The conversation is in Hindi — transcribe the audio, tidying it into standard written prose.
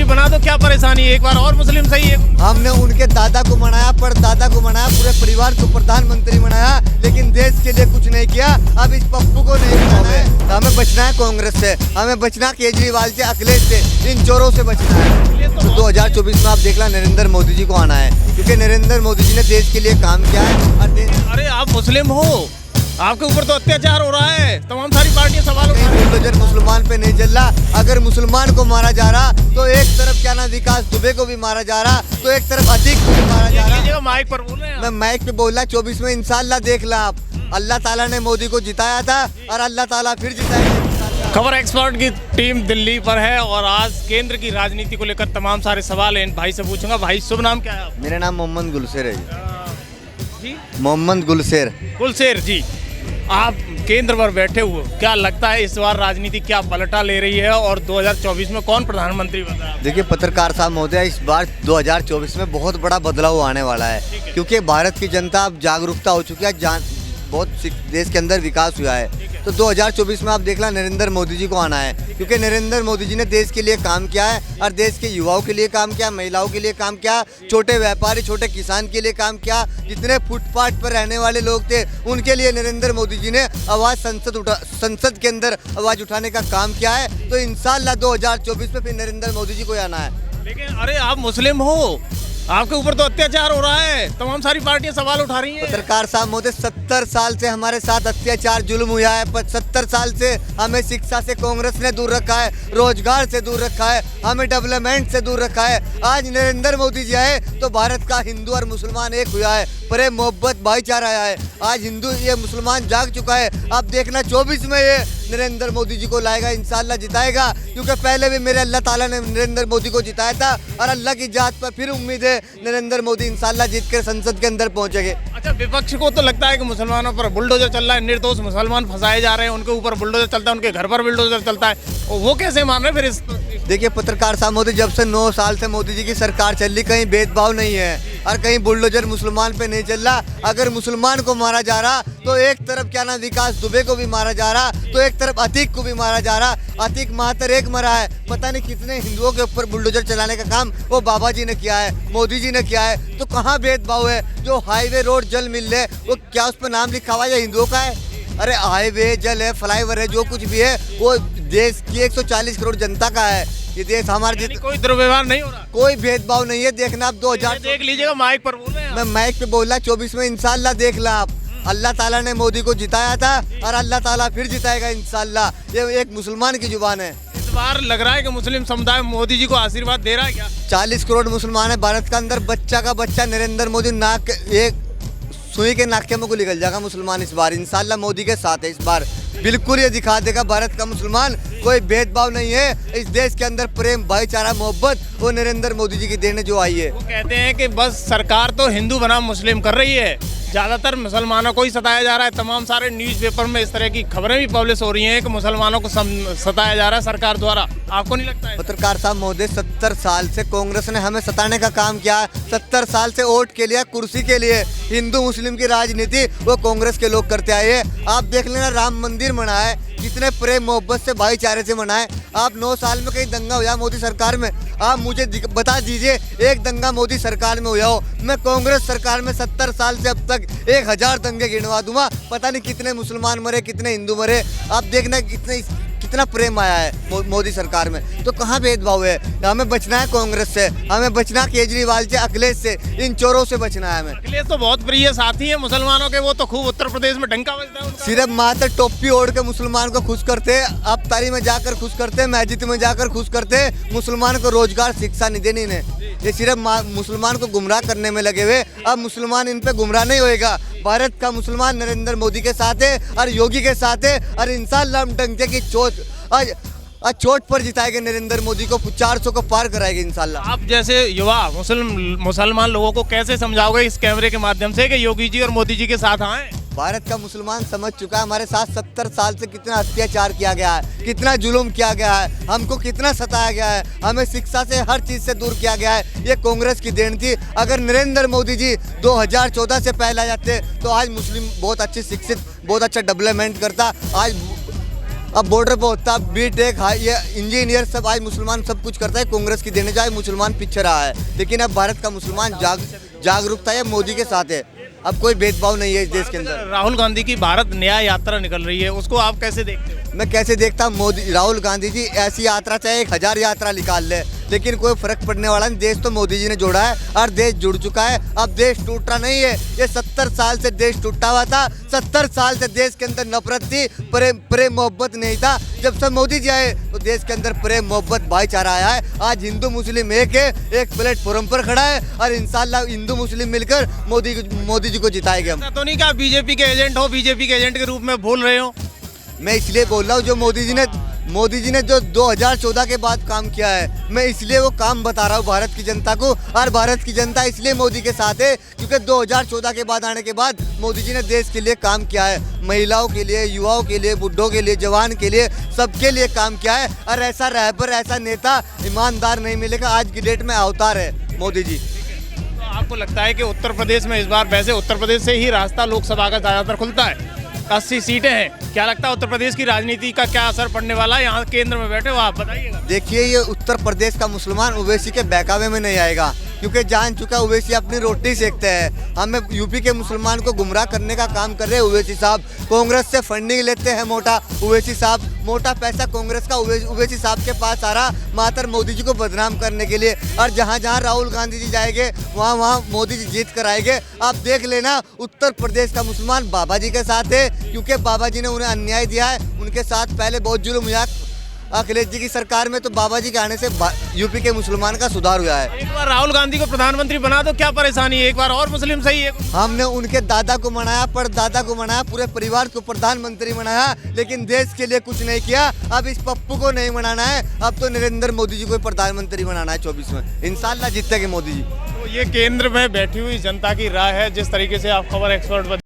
प्रधानमंत्री बना दो, क्या परेशानी है? एक बार और मुस्लिम सही है। हमने उनके दादा को मनाया, परदादा को मनाया, पूरे परिवार को प्रधानमंत्री बनाया, लेकिन देश के लिए कुछ नहीं किया। अब इस पप्पू को नहीं बनाना है। हमें बचना है कांग्रेस से, हमें बचना केजरीवाल से, अखिलेश से, इन चोरों से बचना है। तो 2024 में आप देखना नरेंद्र मोदी जी को आना है, क्योंकि नरेंद्र मोदी जी ने देश के लिए काम किया है। अरे आप मुस्लिम हो, आपके ऊपर तो अत्याचार हो रहा है, तमाम सारी पार्टियां सवाल उठा रही हैं। बुलडोजर मुसलमान पे नहीं चल रहा। अगर मुसलमान को मारा जा रहा तो एक तरफ क्या ना विकास दुबे को भी मारा जा रहा, तो एक तरफ अतीक को भी मारा जा रहा। माइक पर बोल रहे हैं। मैं माइक पे बोल रहा 24 में इंशाल्लाह देख ला आप, अल्लाह ताला ने मोदी को जिताया था और अल्लाह ताला फिर जिताएगा। खबर एक्सपर्ट की टीम दिल्ली पर है और आज केंद्र की राजनीति को लेकर तमाम सारे सवाल हैं भाई से पूछूंगा। भाई शुभ नाम क्या है? मेरा नाम मोहम्मद गुलशेर है जी, मोहम्मद गुलशेर। गुलशेर जी, आप केंद्र पर बैठे हुए, क्या लगता है इस बार राजनीति क्या पलटा ले रही है और 2024 में कौन प्रधानमंत्री बन रहा है? देखिए पत्रकार साहब महोदय, इस बार 2024 में बहुत बड़ा बदलाव आने वाला है, क्योंकि भारत की जनता अब जागरूकता हो चुकी है, बहुत देश के अंदर विकास हुआ है। तो 2024 में आप देखना नरेंद्र मोदी जी को आना है, क्योंकि नरेंद्र मोदी जी ने देश के लिए काम किया है और देश के युवाओं के लिए काम किया, महिलाओं के लिए काम किया, छोटे व्यापारी, छोटे किसान के लिए काम किया। जितने फुटपाथ पर रहने वाले लोग थे उनके लिए नरेंद्र मोदी जी ने आवाज़ संसद के अंदर आवाज़ उठाने का काम किया है। तो इंशाल्लाह 2024 में फिर नरेंद्र मोदी जी को आना है। लेकिन अरे आप मुस्लिम हो, आपके ऊपर तो अत्याचार हो रहा है, तमाम सारी पार्टियां सवाल उठा रही हैं। पत्रकार साहब महोदय, 70 साल से हमारे साथ अत्याचार जुल्म हुआ है। 70 साल से हमें शिक्षा से कांग्रेस ने दूर रखा है, रोजगार से दूर रखा है, हमें डेवलपमेंट से दूर रखा है। आज नरेंद्र मोदी जी आए तो भारत का हिंदू और मुसलमान एक हुआ है, प्रेम मोहब्बत भाईचारा आया है। आज हिंदू ये मुसलमान जाग चुका है। आप देखना 24 में ये नरेंद्र मोदी जी को लाएगा, इंशाल्लाह जिताएगा, क्योंकि पहले भी मेरे अल्लाह ताला ने नरेंद्र मोदी को जिताया था और अल्लाह की जात पर फिर उम्मीद है नरेंद्र मोदी इंशाल्लाह जीत कर संसद के अंदर पहुंचेंगे। अच्छा, विपक्ष को तो लगता है कि मुसलमानों पर बुलडोजर चल रहा है, निर्दोष मुसलमान फंसाए जा रहे हैं, उनके ऊपर बुलडोजर चलता है, उनके घर पर बुलडोजर चलता है, वो कैसे मान रहे फिर इस? देखिए पत्रकार साहब मोदी, जब से 9 साल से मोदी जी की सरकार चल रही, कहीं भेदभाव नहीं है और कहीं बुलडोजर मुसलमान पे नहीं चल रहा। अगर मुसलमान को मारा जा रहा तो एक तरफ क्या ना विकास दुबे को भी मारा जा रहा, तो एक तरफ अतीक को भी मारा जा रहा। अतीक मात्र एक मरा है, पता नहीं कितने हिंदुओं के ऊपर बुलडोजर चलाने का काम वो बाबा जी ने किया है, मोदी जी ने किया है। तो कहाँ भेदभाव है? जो हाईवे रोड जल मिल रहे वो क्या उस पर नाम लिखा हुआ है हिंदुओं का है? अरे हाईवे जल है, फ्लाईओवर है, जो कुछ भी है वो देश की 140 करोड़ जनता का है। ये देश हमारे कोई दुर्व्यवहार नहीं हो रहा, कोई भेदभाव नहीं है। देखना आप 2000 देख लीजिएगा, माइक पर बोल रहे हैं। मैं माइक पे बोल रहा 24 में इंशाल्लाह देख ला आप, अल्लाह ताला ने मोदी को जिताया था और अल्लाह ताला फिर जिताएगा इंशाल्लाह। ये एक मुसलमान की जुबान है। इस बार लग रहा है कि मुस्लिम समुदाय मोदी जी को आशीर्वाद दे रहा है क्या? 40 करोड़ मुसलमान है भारत का अंदर, बच्चा का बच्चा नरेंद्र मोदी नाक एक सुई के नाके में को निकल जाएगा मुसलमान इस बार। इंशाल्लाह मोदी के साथ है इस बार, बिल्कुल ये दिखा देगा भारत का मुसलमान। कोई भेदभाव नहीं है इस देश के अंदर, प्रेम भाईचारा मोहब्बत वो नरेंद्र मोदी जी की देन जो आई है। वो कहते हैं कि बस सरकार तो हिंदू बनाम मुस्लिम कर रही है, ज़्यादातर मुसलमानों को ही सताया जा रहा है। तमाम सारे न्यूज़पेपर में इस तरह की खबरें भी पब्लिश हो रही हैं कि मुसलमानों को सताया जा रहा है सरकार द्वारा। आपको नहीं लगता है? पत्रकार साहब महोदय, 70 साल से कांग्रेस ने हमें सताने का काम किया। 70 साल से वोट के लिए, कुर्सी के लिए, हिंदू मुस्लिम की राजनीति वो कांग्रेस के लोग करते आए हैं। आप देख लेना राम मंदिर बना है, कितने प्रेम मोहब्बत से भाईचारे से बना है। आप 9 साल में कहीं दंगा हुआ मोदी सरकार में? आप मुझे बता दीजिए एक दंगा मोदी सरकार में हुआ हो। मैं कांग्रेस सरकार में 70 साल से अब तक 1000 दंगे गिनवा दूंगा, पता नहीं कितने मुसलमान मरे, कितने हिंदू मरे। आप देखना कितना प्रेम आया है मोदी सरकार में। तो कहाँ भेदभाव है? हमें बचना है कांग्रेस से, हमें बचना केजरीवाल से, अखिलेश से, इन चोरों से बचना है हमें। अखिलेश तो बहुत प्रिय साथी है मुसलमानों के, वो तो खूब उत्तर प्रदेश में डंका बजता है उनका। सिर्फ मात्र टोपी ओढ़ के मुसलमान को खुश करते, अफ्तारी में जाकर खुश करते, मस्जिद में जाकर खुश करते, मुसलमान को रोजगार शिक्षा नहीं देनी ने। ये सिर्फ मुसलमान को गुमराह करने में लगे हुए। अब मुसलमान इन पे गुमराह नहीं होएगा। भारत का मुसलमान नरेंद्र मोदी के साथ है और योगी के साथ है और इंशाल्लाह हम डंके की चोट पर जिताएंगे नरेंद्र मोदी को, 400 को पार कराएंगे इंशाल्लाह। आप जैसे युवा मुसलमान लोगों को कैसे समझाओगे इस कैमरे के माध्यम से कि योगी जी और मोदी जी के साथ आए? भारत का मुसलमान समझ चुका है हमारे साथ 70 साल से कितना अत्याचार किया गया है, कितना जुल्म किया गया है, हमको कितना सताया गया है, हमें शिक्षा से हर चीज़ से दूर किया गया है। ये कांग्रेस की देन थी। अगर नरेंद्र मोदी जी 2014 से पहले आ जाते तो आज मुस्लिम बहुत अच्छी शिक्षित, बहुत अच्छा डेवलपमेंट करता। अब बॉर्डर पे होता बीटेक ये इंजीनियर सब आज मुसलमान सब कुछ करता है, कांग्रेस की देने जाए मुसलमान पीछे रहा है। लेकिन अब भारत का मुसलमान जागरूकता है मोदी के साथ है, अब कोई भेदभाव नहीं है इस देश के अंदर। राहुल गांधी की भारत न्याय यात्रा निकल रही है, उसको आप कैसे देखते हो? मैं कैसे देखता हूँ, मोदी राहुल गांधी जी ऐसी यात्रा चाहे 1000 यात्रा निकाल ले, लेकिन कोई फर्क पड़ने वाला नहीं। देश तो मोदी जी ने जोड़ा है और देश जुड़ चुका है, अब देश टूट रहा नहीं है। ये 70 साल से देश टूटा हुआ था, 70 साल से देश के अंदर नफरत थी, प्रेम मोहब्बत नहीं था। जब से मोदी जी आए तो देश के अंदर प्रेम मोहब्बत भाईचारा आया है। आज हिंदू मुस्लिम एक है, एक प्लेटफॉर्म पर खड़ा है और इंशाल्लाह हिंदू मुस्लिम मिलकर मोदी जी को जिताएंगे हम। ऐसा तो नहीं कि आप बीजेपी के एजेंट हो, बीजेपी के एजेंट के रूप में बोल रहे हो? मैं इसलिए बोल रहा हूँ जो मोदी जी ने जो 2014 के बाद काम किया है, मैं इसलिए वो काम बता रहा हूँ भारत की जनता को। और भारत की जनता इसलिए मोदी के साथ है क्योंकि 2014 के बाद आने के बाद मोदी जी ने देश के लिए काम किया है, महिलाओं के लिए, युवाओं के लिए, बुढ़ों के लिए, जवान के लिए, सबके लिए काम किया है। और ऐसा रहबर, ऐसा नेता ईमानदार नहीं मिलेगा। आज की डेट में अवतार है मोदी जी। तो आपको लगता है कि उत्तर प्रदेश में इस बार, वैसे उत्तर प्रदेश से ही रास्ता लोकसभा का ज़्यादातर खुलता है, 80 सीटें हैं, क्या लगता है उत्तर प्रदेश की राजनीति का क्या असर पड़ने वाला है? यहाँ केंद्र में बैठे हो आप, बताइएगा। देखिए, ये उत्तर प्रदेश का मुसलमान ओवैसी के बहकावे में नहीं आएगा, क्योंकि जान चुका ओवैसी अपनी रोटी सेकते हैं। हमें यूपी के मुसलमान को गुमराह करने का काम कर रहे हैं ओवैसी साहब। कांग्रेस से फंडिंग लेते हैं मोटा ओवैसी साहब, मोटा पैसा कांग्रेस का ओवैसी साहब के पास आ रहा मात्र मोदी जी को बदनाम करने के लिए। और जहाँ जहाँ राहुल गांधी जी जाएंगे वहाँ वहाँ मोदी जी जीत कर आएंगे। आप देख लेना, उत्तर प्रदेश का मुसलमान बाबा जी के साथ है, क्योंकि बाबा जी ने उन्हें अन्याय दिया है। उनके साथ पहले बहुत जुल्म हुआ अखिलेश जी की सरकार में, तो बाबा जी के आने से यूपी के मुसलमान का सुधार हुआ है। एक बार राहुल गांधी को प्रधानमंत्री बना दो, क्या परेशानी है? एक बार और मुस्लिम सही है। हमने उनके दादा को मनाया, परदादा को मनाया, पूरे परिवार को प्रधानमंत्री बनाया, लेकिन देश के लिए कुछ नहीं किया। अब इस पप्पू को नहीं मनाना है, अब तो नरेंद्र मोदी जी को प्रधानमंत्री बनाना है 24 में। इंशाल्लाह जीतेंगे मोदी जी। तो ये केंद्र में बैठी हुई जनता की राय है, जिस तरीके से आप खबर एक्सपर्ट